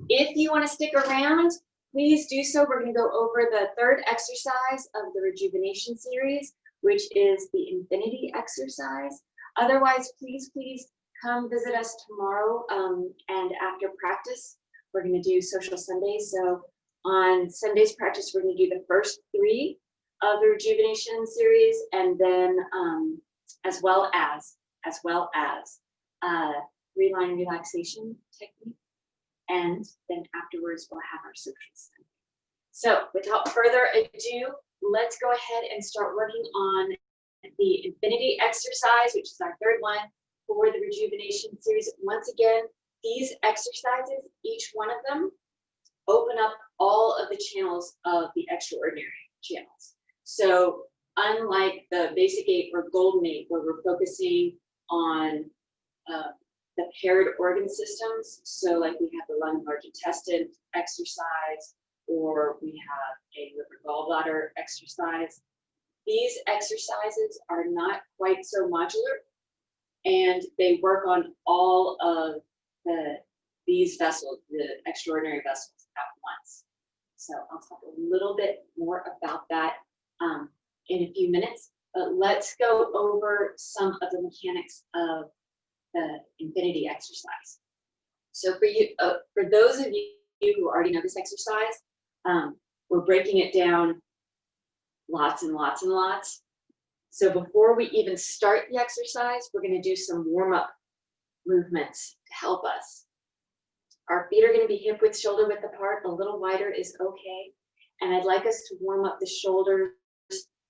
If you want to stick around, please do so. We're going to go over the third exercise of the Rejuvenation series, which is the Infinity exercise. Otherwise, please come visit us tomorrow. And after practice, we're going to do Social Sundays. So on Sunday's practice, we're going to do the first 3 of the Rejuvenation series, and then as well as 3-line relaxation technique. And then afterwards, we'll have our social Sunday. So without further ado, let's go ahead and start working on the Infinity exercise, which is our third one for the Rejuvenation series. Once again, these exercises, each one of them, open up all of the channels of the extraordinary channels. So unlike the basic 8 or golden 8, where we're focusing on the paired organ systems, so like we have the lung and large intestine exercise, or we have a liver gallbladder exercise. These exercises are not quite so modular, and they work on all of these vessels, the extraordinary vessels, at once. So I'll talk a little bit more about that in a few minutes, but let's go over some of the mechanics of the Infinity exercise. So for those of you who already know this exercise, we're breaking it down lots and lots and lots. So before we even start the exercise, we're going to do some warm-up movements to help us. Our feet are going to be hip width, shoulder width apart. A little wider is okay. And I'd like us to warm up the shoulders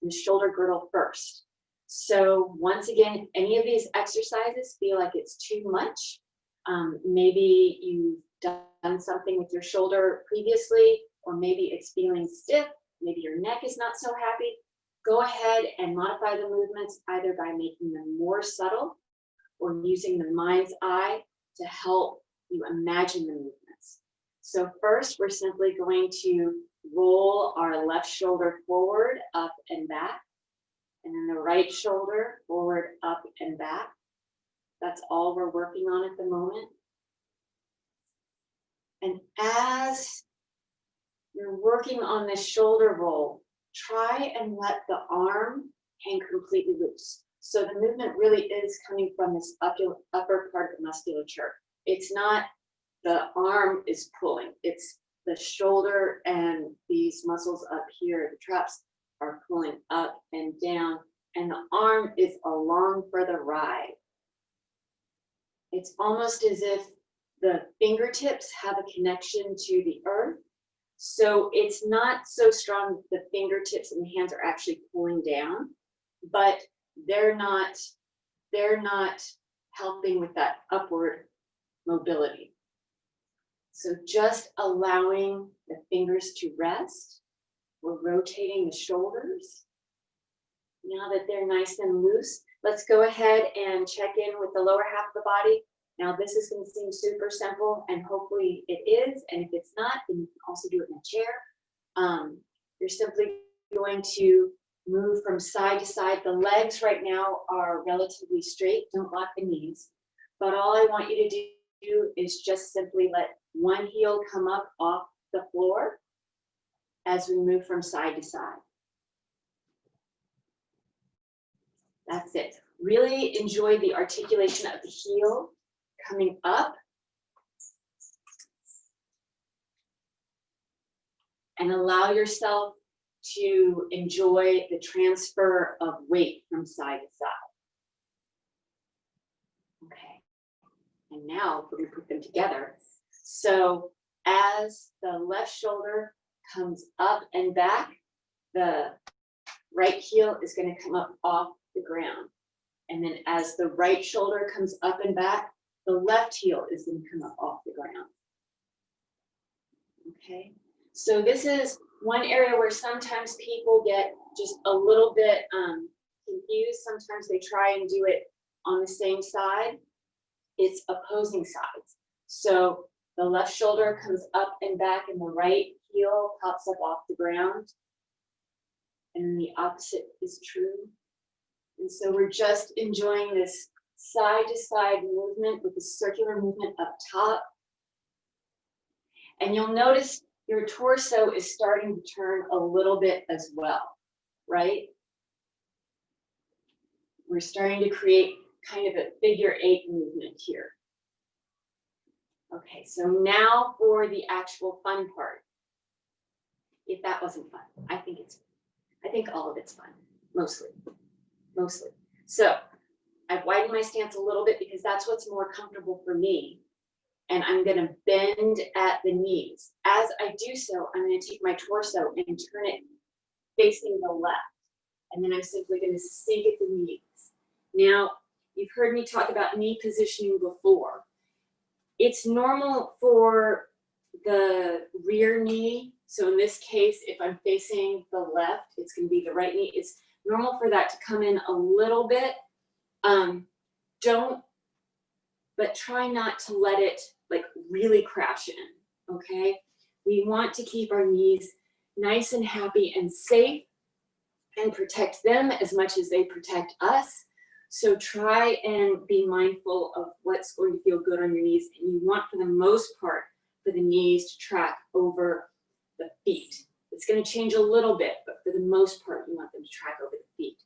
and the shoulder girdle first. So once again, if any of these exercises feel like it's too much, maybe you've done something with your shoulder previously, or maybe it's feeling stiff, maybe your neck is not so happy, go ahead and modify the movements either by making them more subtle or using the mind's eye to help you imagine the movements. So first, we're simply going to roll our left shoulder forward, up and back, and then the right shoulder forward, up and back. That's all we're working on at the moment. And as you're working on this shoulder roll, try and let the arm hang completely loose. So the movement really is coming from this upper part of the musculature. It's not the arm is pulling, it's the shoulder and these muscles up here, the traps, are pulling up and down, and the arm is along for the ride. It's almost as if the fingertips have a connection to the earth. So it's not so strong that the fingertips and the hands are actually pulling down, but they're not helping with that upward mobility. So just allowing the fingers to rest. We're rotating the shoulders. Now that they're nice and loose, let's go ahead and check in with the lower half of the body. Now this is going to seem super simple, and hopefully it is, and if it's not, then you can also do it in a chair. You're simply going to move from side to side. The legs right now are relatively straight, don't lock the knees, but all I want you to do is just simply let one heel come up off the floor as we move from side to side. That's it. Really enjoy the articulation of the heel coming up and allow yourself to enjoy the transfer of weight from side to side. Okay, and now we're going to put them together. So as the left shoulder comes up and back, the right heel is going to come up off the ground. And then as the right shoulder comes up and back, the left heel is going to come up off the ground. Okay, so this is one area where sometimes people get just a little bit confused. Sometimes they try and do it on the same side. It's opposing sides. So the left shoulder comes up and back, and the right heel pops up off the ground. And the opposite is true. And so we're just enjoying this side to side movement with the circular movement up top. And you'll notice your torso is starting to turn a little bit as well, right? We're starting to create kind of a figure 8 movement here. Okay, so now for the actual fun part. If that wasn't fun, I think all of it's fun, mostly. So I've widened my stance a little bit because that's what's more comfortable for me. And I'm gonna bend at the knees. As I do so, I'm gonna take my torso and turn it facing the left. And then I'm simply gonna sink at the knees. Now, you've heard me talk about knee positioning before. It's normal for the rear knee. So in this case, if I'm facing the left, it's gonna be the right knee. It's normal for that to come in a little bit. But try not to let it like really crash in, okay? We want to keep our knees nice and happy and safe and protect them as much as they protect us. So try and be mindful of what's going to feel good on your knees. And you want, for the most part, for the knees to track over the feet. It's going to change a little bit, but for the most part, you want them to track over the feet.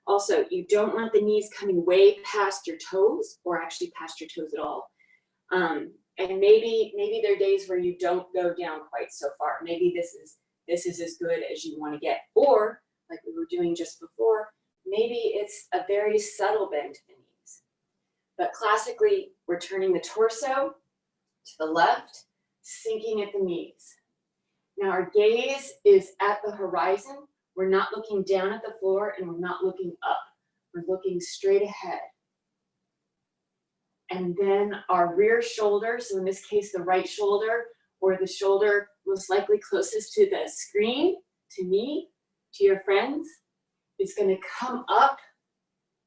Also, you don't want the knees coming way past your toes, or actually past your toes at all. And maybe there are days where you don't go down quite so far. Maybe this is as good as you want to get. Or, like we were doing just before, maybe it's a very subtle bend to the knees. But classically, we're turning the torso to the left, sinking at the knees. Now our gaze is at the horizon. We're not looking down at the floor and we're not looking up. We're looking straight ahead. And then our rear shoulder, so in this case, the right shoulder, or the shoulder most likely closest to the screen, to me, to your friends, is going to come up.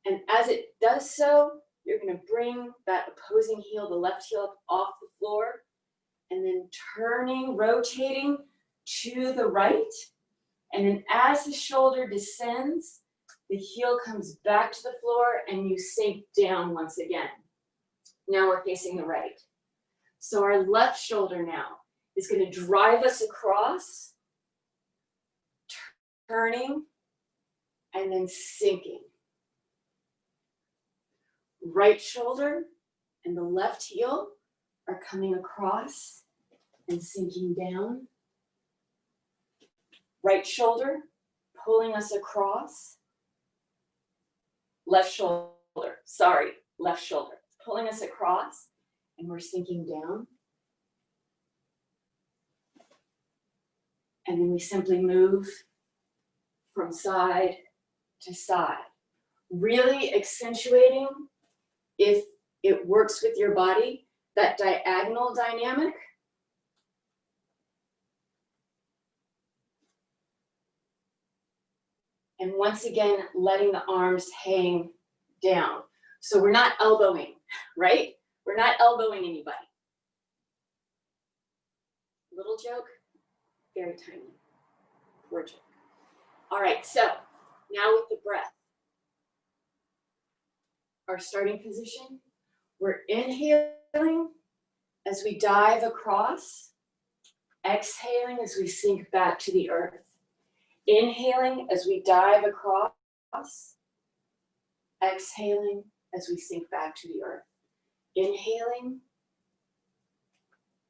And as it does so, you're going to bring that opposing heel, the left heel, up off the floor, and then turning, rotating to the right. And then as the shoulder descends, the heel comes back to the floor and you sink down once again. Now we're facing the right. So our left shoulder now is going to drive us across, turning, and then sinking. Right shoulder and the left heel are coming across and sinking down. Right shoulder pulling us across. Left shoulder pulling us across, and we're sinking down. And then we simply move from side to side, really accentuating, if it works with your body, that diagonal dynamic. And once again, letting the arms hang down. So we're not elbowing, right? We're not elbowing anybody. Little joke, very tiny, poor joke. All right, so now with the breath. Our starting position, we're inhaling as we dive across, exhaling as we sink back to the earth. Inhaling as we dive across, exhaling as we sink back to the earth. Inhaling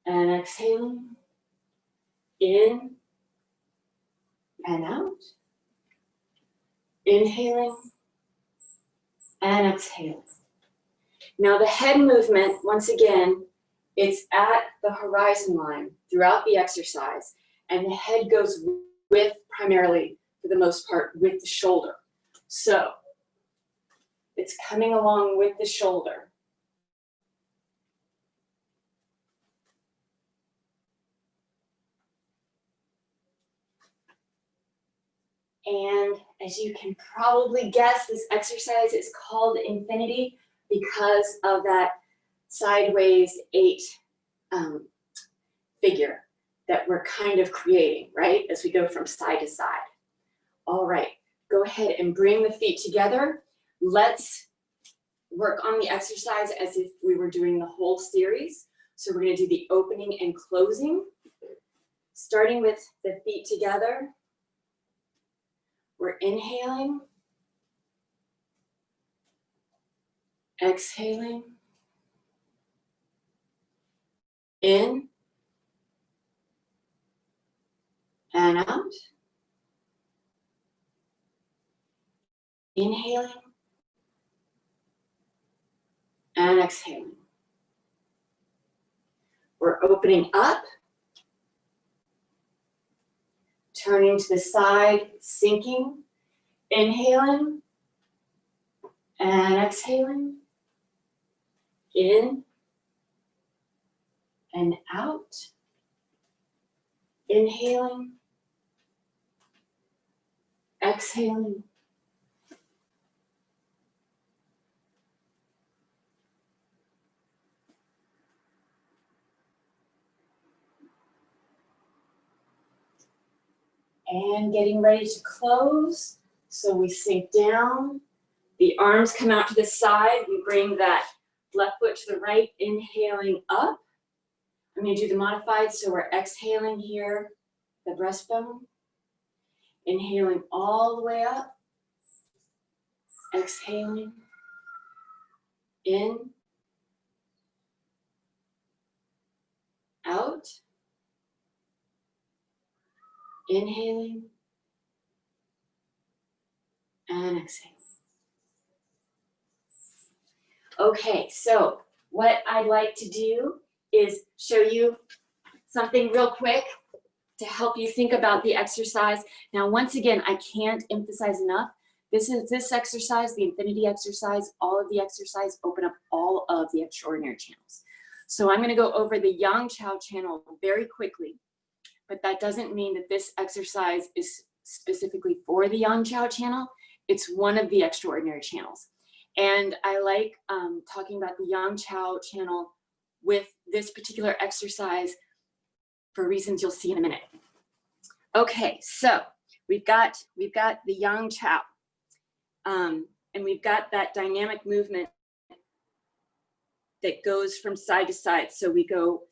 and exhaling, in and out. Inhaling and exhaling. Now the head movement, once again, it's at the horizon line throughout the exercise, and the head goes with, primarily, for the most part, with the shoulder. So it's coming along with the shoulder. And as you can probably guess, this exercise is called infinity because of that sideways 8 figure that we're kind of creating, right? As we go from side to side. All right, go ahead and bring the feet together. Let's work on the exercise as if we were doing the whole series. So we're going to do the opening and closing, starting with the feet together. We're inhaling, exhaling, in and out, inhaling and exhaling. We're opening up, turning to the side, sinking, inhaling and exhaling, in and out, inhaling, exhaling, and getting ready to close. So we sink down, the arms come out to the side, we bring that left foot to the right, inhaling up. I'm going to do the modified, so we're exhaling here, the breastbone, inhaling all the way up, exhaling, in, out, inhaling, and exhaling. Okay, so what I'd like to do is show you something real quick to help you think about the exercise. Now, once again, I can't emphasize enough, this exercise, the infinity exercise, all of the exercise open up all of the extraordinary channels. So I'm going to go over the Yangchao channel very quickly, but that doesn't mean that this exercise is specifically for the Yangchao channel. It's one of the extraordinary channels. And I like talking about the Yangchao channel with this particular exercise for reasons you'll see in a minute. Okay, so we've got the Yangchao, and we've got that dynamic movement that goes from side to side. So we go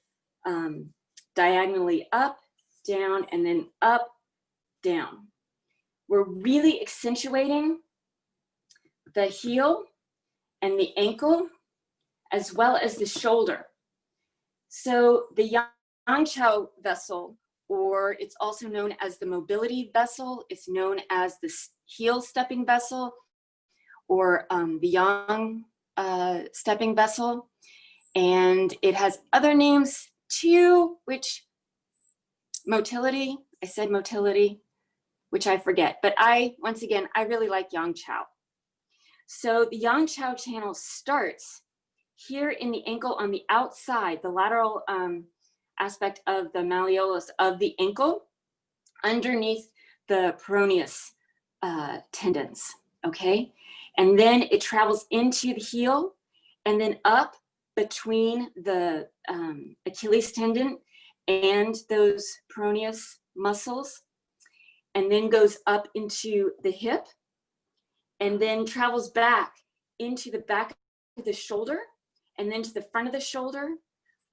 diagonally up, down, and then up, down. We're really accentuating the heel and the ankle, as well as the shoulder. So the Yangchao vessel, or it's also known as the mobility vessel, it's known as the heel stepping vessel, or the yang stepping vessel. And it has other names too, which motility, I said motility, which I forget, but once again, I really like Yangchao. So the Yangchao channel starts here in the ankle on the outside, the lateral aspect of the malleolus of the ankle, underneath the peroneus tendons, okay? And then it travels into the heel and then up between the Achilles tendon and those peroneus muscles, and then goes up into the hip, and then travels back into the back of the shoulder, and then to the front of the shoulder.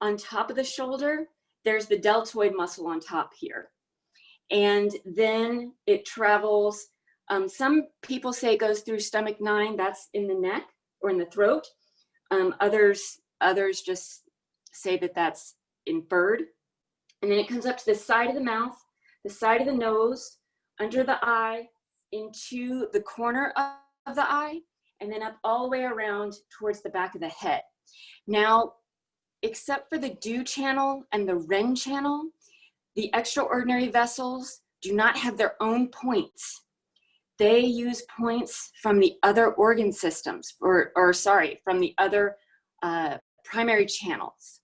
On top of the shoulder, there's the deltoid muscle on top here. And then it travels, some people say it goes through stomach 9, that's in the neck or in the throat. Others just say that that's inferred. And then it comes up to the side of the mouth, the side of the nose, under the eye, into the corner of the eye, and then up all the way around towards the back of the head. Now, except for the Du channel and the Ren channel, the extraordinary vessels do not have their own points. They use points from the other organ systems, from the other primary channels.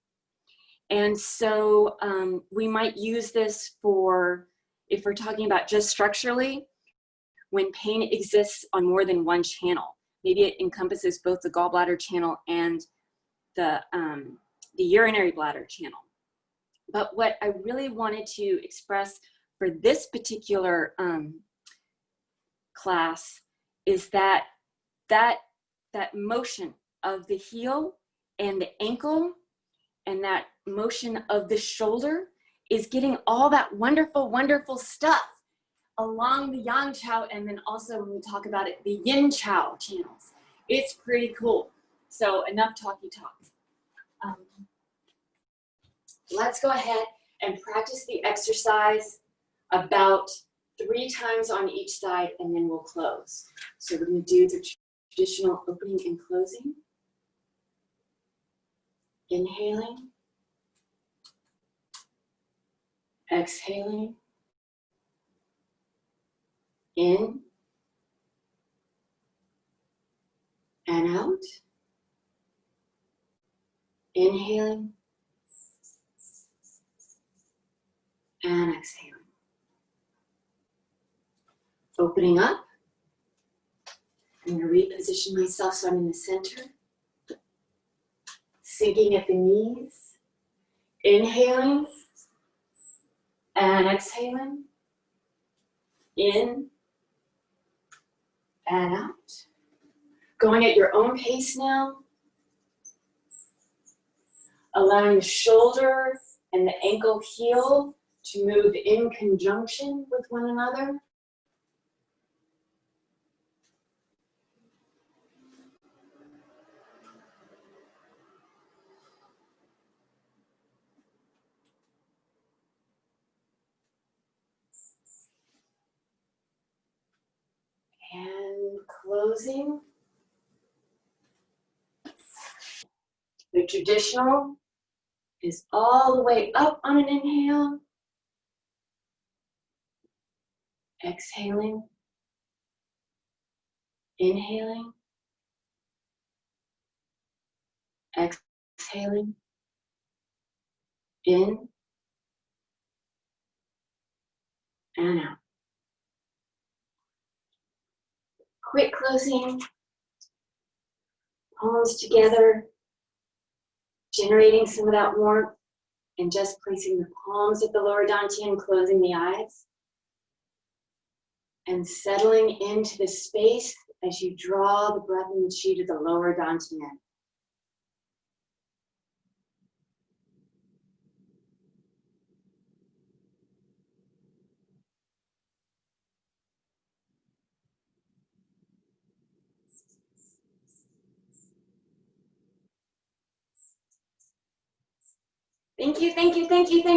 And so we might use this for, if we're talking about just structurally, when pain exists on more than one channel. Maybe it encompasses both the gallbladder channel and the urinary bladder channel. But what I really wanted to express for this particular class is that motion of the heel and the ankle and that motion of the shoulder is getting all that wonderful, wonderful stuff along the Yangchao, and then also when we talk about it, the Yangchao channels. It's pretty cool. So enough talky talk. Let's go ahead and practice the exercise about 3 times on each side, and then we'll close. So we're going to do the traditional opening and closing. Inhaling. Exhaling. In and out. Inhaling and exhaling. Opening up. I'm going to reposition myself so I'm in the center. Sinking at the knees. Inhaling and exhaling. In and out. Going at your own pace now. Allowing the shoulder and the ankle heel to move in conjunction with one another. And closing. The traditional is all the way up on an inhale. Exhaling. Inhaling. Exhaling. In and out. Quick closing. Palms together. Generating some of that warmth. And just placing the palms of the lower dantian, closing the eyes. And settling into the space as you draw the breath and the chi to the lower dantian. Thank you, thank you, thank you, thank you.